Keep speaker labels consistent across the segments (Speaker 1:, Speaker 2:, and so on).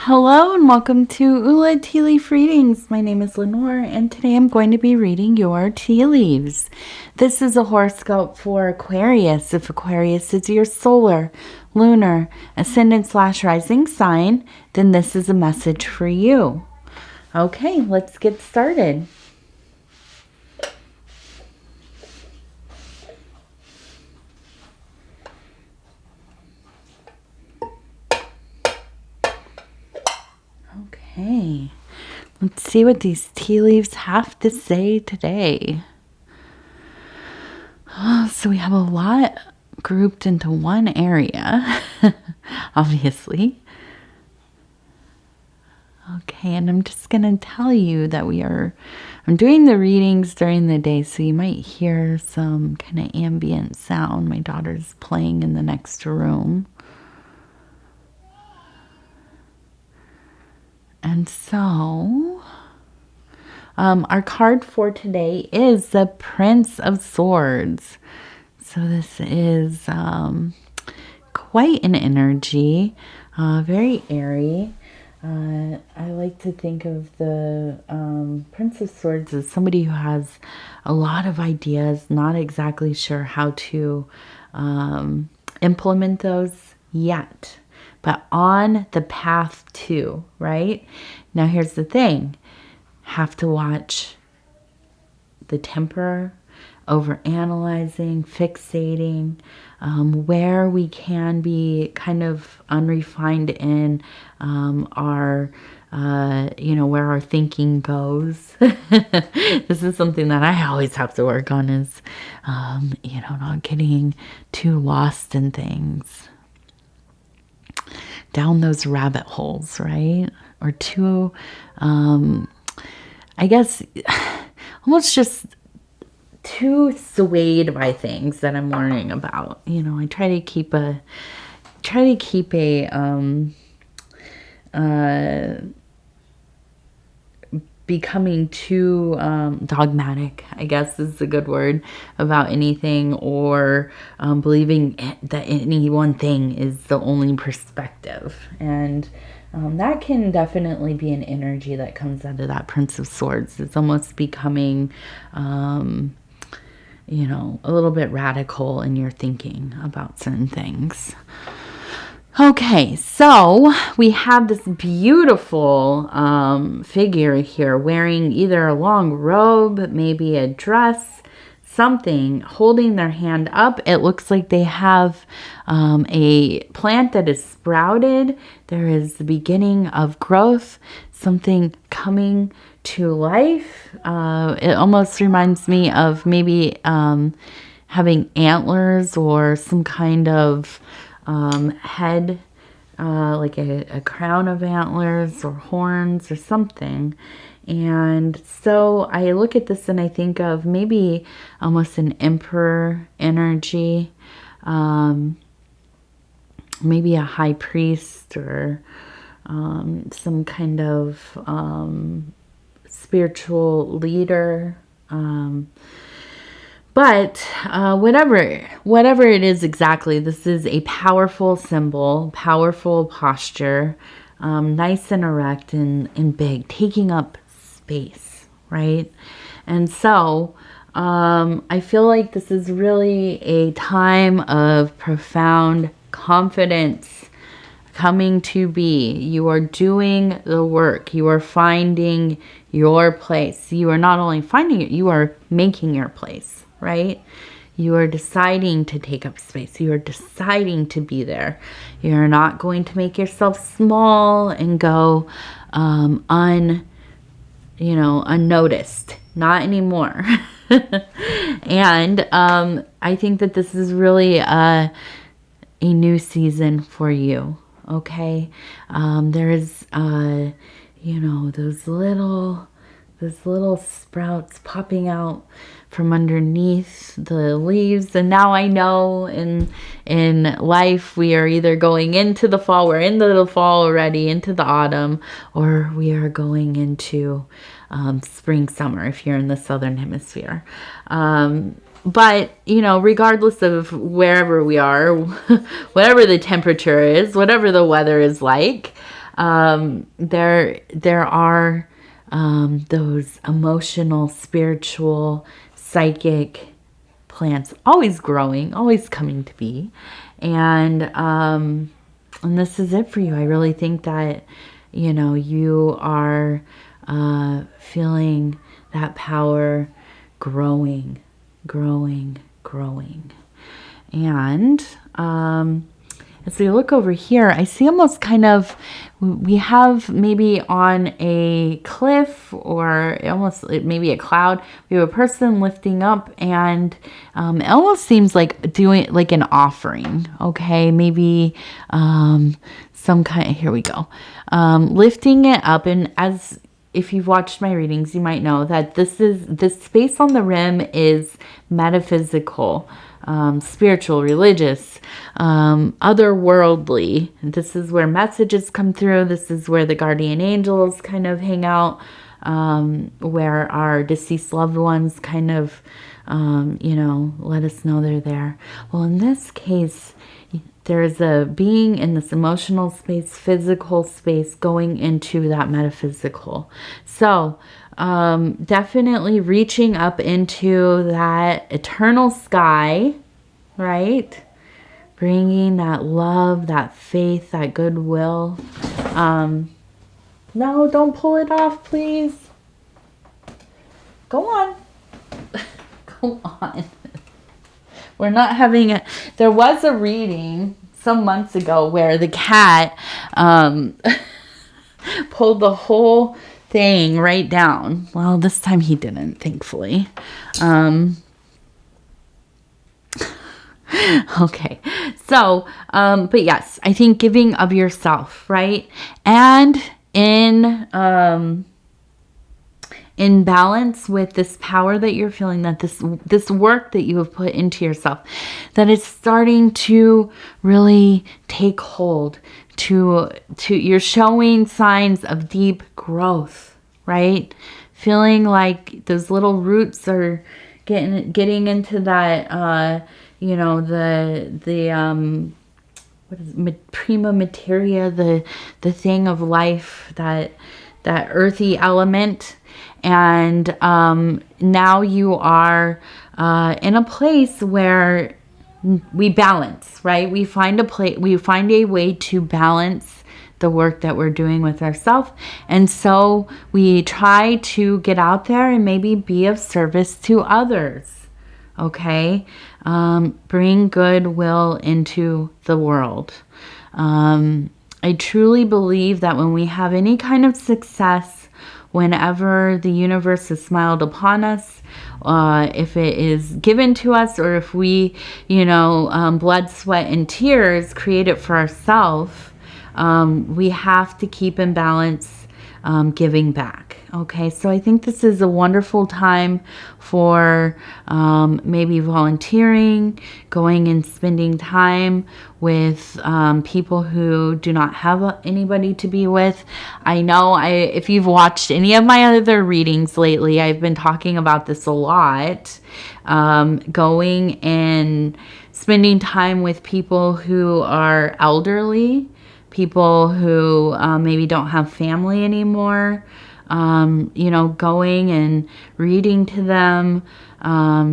Speaker 1: Hello and welcome to Ula Tea Leaf Readings. My name is Lenor and today I'm going to be reading your tea leaves. This is a horoscope for Aquarius. If Aquarius is your solar, lunar, ascendant/rising sign, then this is a message for you. Okay, let's get started. Okay, let's see what these tea leaves have to say today. So we have a lot grouped into one area, obviously. Okay, and I'm just going to tell you that I'm doing the readings during the day, so you might hear some kind of ambient sound. My daughter's playing in the next room. And so, our card for today is the Prince of Swords. So this is quite an energy, very airy. I like to think of the Prince of Swords as somebody who has a lot of ideas, not exactly sure how to implement those yet, but on the path to, right? Now here's the thing. Have to watch the temper, over analyzing, fixating, where we can be kind of unrefined in our where our thinking goes. This is something that I always have to work on, is not getting too lost in things, down those rabbit holes, right? Or too I guess almost just too swayed by things that I'm learning about. I try to keep becoming too dogmatic, I guess is a good word, about anything, or believing that any one thing is the only perspective. And that can definitely be an energy that comes out of that Prince of Swords. It's almost becoming a little bit radical in your thinking about certain things. Okay, so we have this beautiful figure here wearing either a long robe, maybe a dress, something, holding their hand up. It looks like they have a plant that is sprouted. There is the beginning of growth, something coming to life. It almost reminds me of maybe having antlers or some kind of head, like a crown of antlers or horns or something. And so I look at this and I think of maybe almost an emperor energy, maybe a high priest, or some kind of spiritual leader. But whatever it is exactly, this is a powerful symbol, powerful posture, nice and erect and big, taking up space, right? And so I feel like this is really a time of profound confidence coming to be. You are doing the work. You are finding your place. You are not only finding it, you are making your place, right? You are deciding to take up space. You are deciding to be there. You're not going to make yourself small and go unnoticed. Not anymore. And I think that this is really a new season for you. Okay, there is those little sprouts popping out from underneath the leaves. And now I know in life we are either going into the fall, we're into the fall already, into the autumn, or we are going into spring, summer if you're in the southern hemisphere. But, regardless of wherever we are, whatever the temperature is, whatever the weather is like, There are those emotional, spiritual, psychic plants always growing, always coming to be. And this is it for you. I really think that, you know, you are feeling that power growing, growing, growing. And as we look over here, I see almost kind of, we have maybe on a cliff or almost maybe a cloud, we have a person lifting up, and it almost seems like doing like an offering. Okay, maybe some kind of, here we go, lifting it up. And as if you've watched my readings, you might know that this space on the rim is metaphysical, spiritual, religious, otherworldly. This is where messages come through. This is where the guardian angels kind of hang out, where our deceased loved ones kind of, you know, let us know they're there. Well, in this case, there's a being in this emotional space, physical space, going into that metaphysical. So definitely reaching up into that eternal sky, right? Bringing that love, that faith, that goodwill. No, don't pull it off, please. Go on. Go on. We're not having a... There was a reading some months ago where the cat pulled the whole thing right down. Well, this time he didn't, thankfully. Okay. So, but yes, I think giving of yourself, right? And in balance with this power that you're feeling, that this work that you have put into yourself, that it's starting to really take hold, to you're showing signs of deep growth, right? Feeling like those little roots are getting into that, you know, what is it, prima materia, the thing of life, that earthy element. And now you are in a place where we balance, right? We find a way to balance the work that we're doing with ourselves. And so we try to get out there and maybe be of service to others. Okay? Bring goodwill into the world. I truly believe that when we have any kind of success, whenever the universe has smiled upon us, if it is given to us, or if we, you know, blood, sweat, and tears create it for ourselves, we have to keep in balance, giving back. Okay, so I think this is a wonderful time for maybe volunteering, going and spending time with people who do not have anybody to be with. I know if you've watched any of my other readings lately, I've been talking about this a lot. Going and spending time with people who are elderly, people who maybe don't have family anymore. You know, going and reading to them,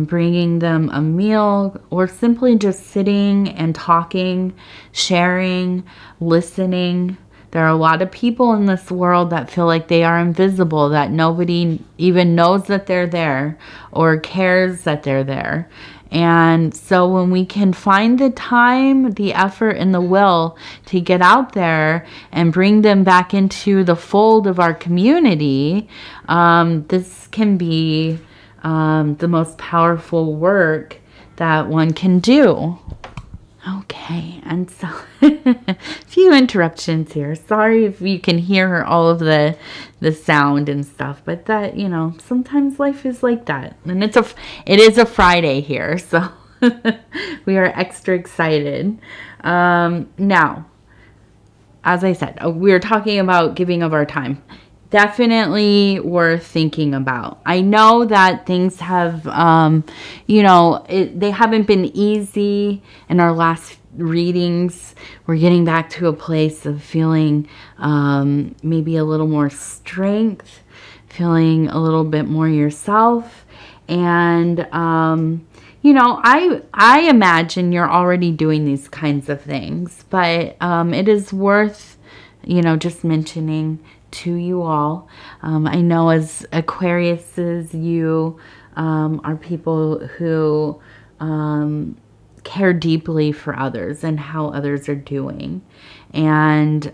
Speaker 1: bringing them a meal, or simply just sitting and talking, sharing, listening. There are a lot of people in this world that feel like they are invisible, that nobody even knows that they're there or cares that they're there. And so when we can find the time, the effort, and the will to get out there and bring them back into the fold of our community, this can be the most powerful work that one can do. Okay, and so a few interruptions here. Sorry if you can hear all of the sound and stuff, but that, you know, sometimes life is like that. And it is a Friday here, so we are extra excited. Now, as I said, we are talking about giving of our time. definitely worth thinking about. I know that things have, they haven't been easy in our last readings. We're getting back to a place of feeling maybe a little more strength, feeling a little bit more yourself. And, I imagine you're already doing these kinds of things, but it is worth, just mentioning to you all. I know as Aquariuses, you are people who care deeply for others and how others are doing. And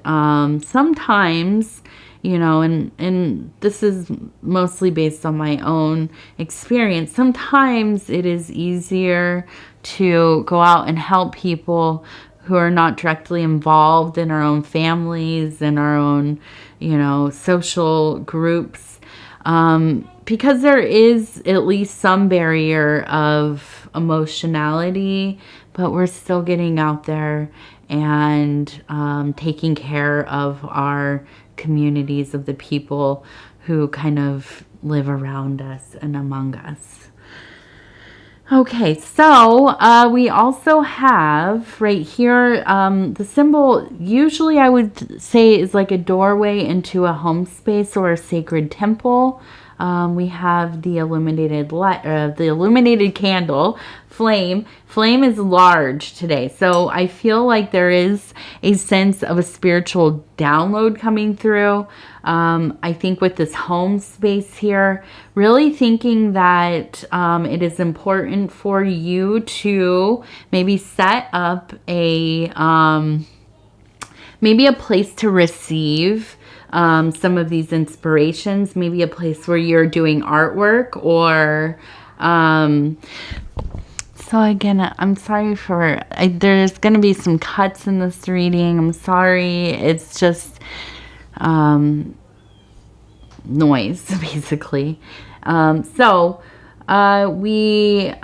Speaker 1: sometimes, and this is mostly based on my own experience, sometimes it is easier to go out and help people who are not directly involved in our own families and our own, social groups, because there is at least some barrier of emotionality, but we're still getting out there and taking care of our communities, of the people who kind of live around us and among us. Okay, so we also have right here, the symbol usually I would say is like a doorway into a home space or a sacred temple. We have the illuminated light, the illuminated candle, flame. Flame is large today, so I feel like there is a sense of a spiritual download coming through. I think with this home space here, really thinking that it is important for you to maybe set up a maybe a place to receive some of these inspirations, maybe a place where you're doing artwork or so again, I'm sorry for, there's going to be some cuts in this reading. I'm sorry. It's just noise, basically. We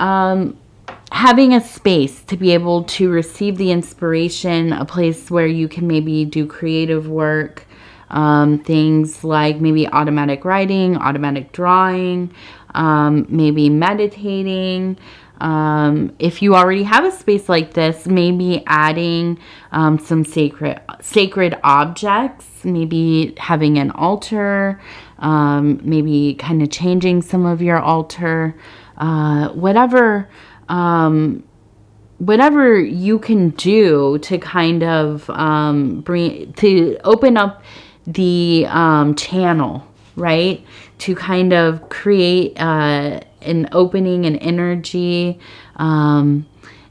Speaker 1: having a space to be able to receive the inspiration, a place where you can maybe do creative work, things like maybe automatic writing, automatic drawing, maybe meditating. If you already have a space like this, maybe adding some sacred objects, maybe having an altar, maybe kind of changing some of your altar, whatever you can do to kind of open up the channel, right? To kind of create an opening, an energy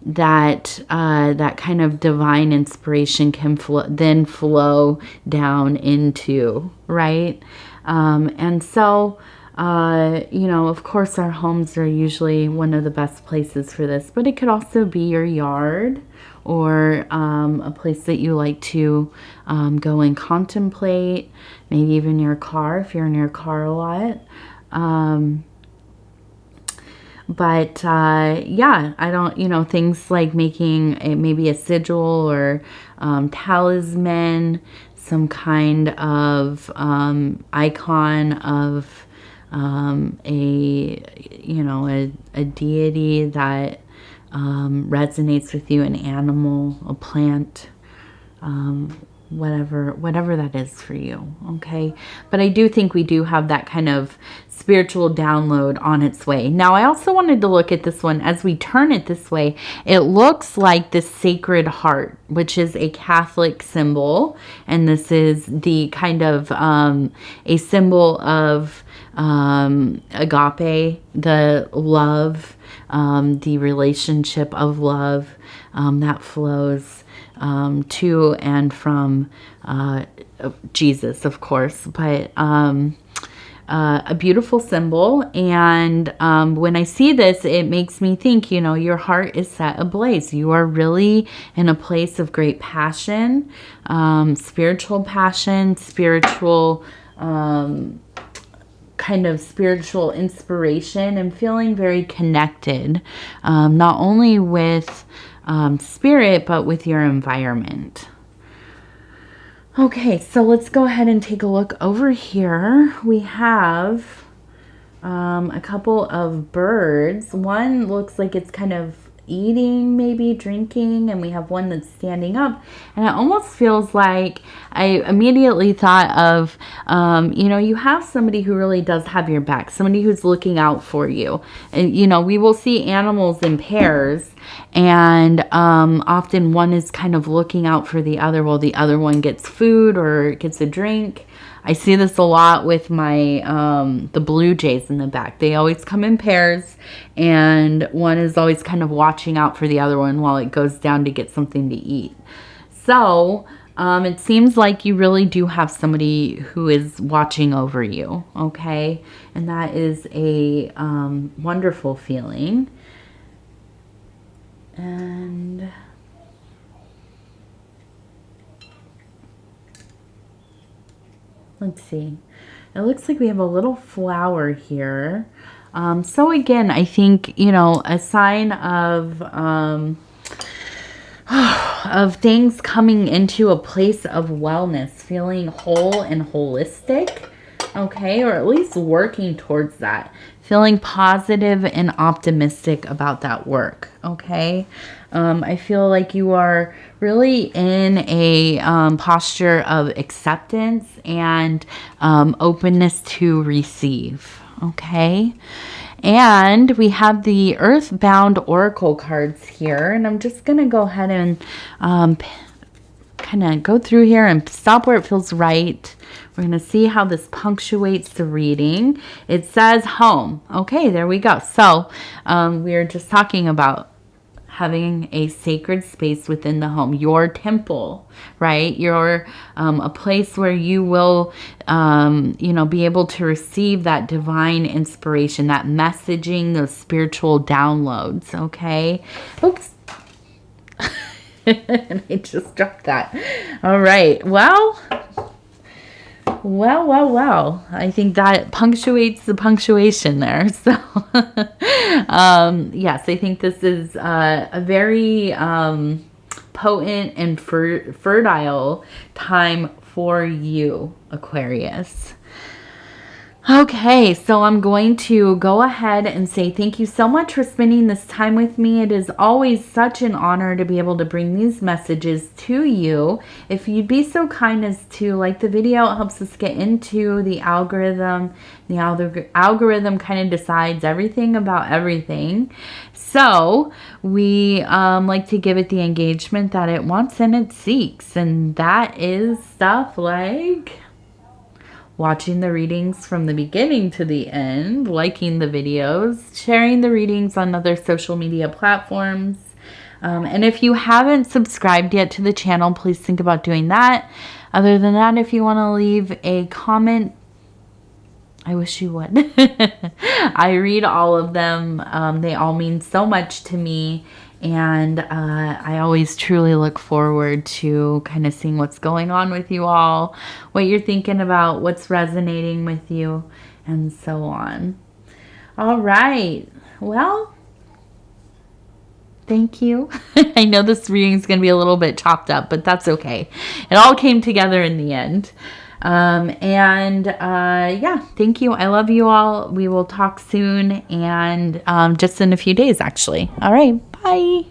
Speaker 1: that kind of divine inspiration can then flow down into, right? And so, of course, our homes are usually one of the best places for this, but it could also be your yard or a place that you like to go and contemplate, maybe even your car if you're in your car a lot. Yeah, I don't, things like making maybe a sigil or talisman, some kind of icon of a deity that resonates with you, an animal, a plant, whatever that is for you. Okay. But I do think we do have that kind of spiritual download on its way. Now, I also wanted to look at this one as we turn it this way. It looks like the Sacred Heart, which is a Catholic symbol. And this is the kind of a symbol of agape, the love, the relationship of love that flows to and from Jesus, of course, but a beautiful symbol. And when I see this, it makes me think, your heart is set ablaze. You are really in a place of great passion, spiritual passion, spiritual kind of spiritual inspiration, and feeling very connected, not only with spirit, but with your environment. Okay, so let's go ahead and take a look over here. We have a couple of birds. One looks like it's kind of eating, maybe drinking, and we have one that's standing up, and it almost feels like I immediately thought of you know, you have somebody who really does have your back, somebody who's looking out for you. And you know, we will see animals in pairs, and often one is kind of looking out for the other while the other one gets food or gets a drink. I see this a lot with my the blue jays in the back. They always come in pairs, and one is always kind of watching out for the other one while it goes down to get something to eat. So it seems like you really do have somebody who is watching over you, okay? And that is a wonderful feeling. And let's see. It looks like we have a little flower here. So again, I think, you know, a sign of of things coming into a place of wellness, feeling whole and holistic, okay, or at least working towards that, feeling positive and optimistic about that work, okay. I feel like you are really in a posture of acceptance and openness to receive, okay. And we have the Earthbound Oracle cards here, and I'm just going to go ahead and kind of go through here and stop where it feels right. We're going to see how this punctuates the reading. It says home. Okay, there we go. So we are just talking about having a sacred space within the home, your temple, right? Your a place where you will you know, be able to receive that divine inspiration, that messaging, those spiritual downloads, okay? Oops. And I just dropped that. All right. Well, I think that punctuates the punctuation there. So, yes, I think this is a very potent and fertile time for you, Aquarius. Okay, so I'm going to go ahead and say thank you so much for spending this time with me. It is always such an honor to be able to bring these messages to you. If you'd be so kind as to like the video, it helps us get into the algorithm. The algorithm kind of decides everything about everything. So we like to give it the engagement that it wants and it seeks. And that is stuff like watching the readings from the beginning to the end, liking the videos, sharing the readings on other social media platforms. And if you haven't subscribed yet to the channel, please think about doing that. Other than that, if you want to leave a comment, I wish you would. I read all of them. They all mean so much to me. And I always truly look forward to kind of seeing what's going on with you all, what you're thinking about, what's resonating with you, and so on. All right. Well, thank you. I know this reading is going to be a little bit chopped up, but that's okay. It all came together in the end. Yeah, thank you. I love you all. We will talk soon, and just in a few days, actually. All right. Bye.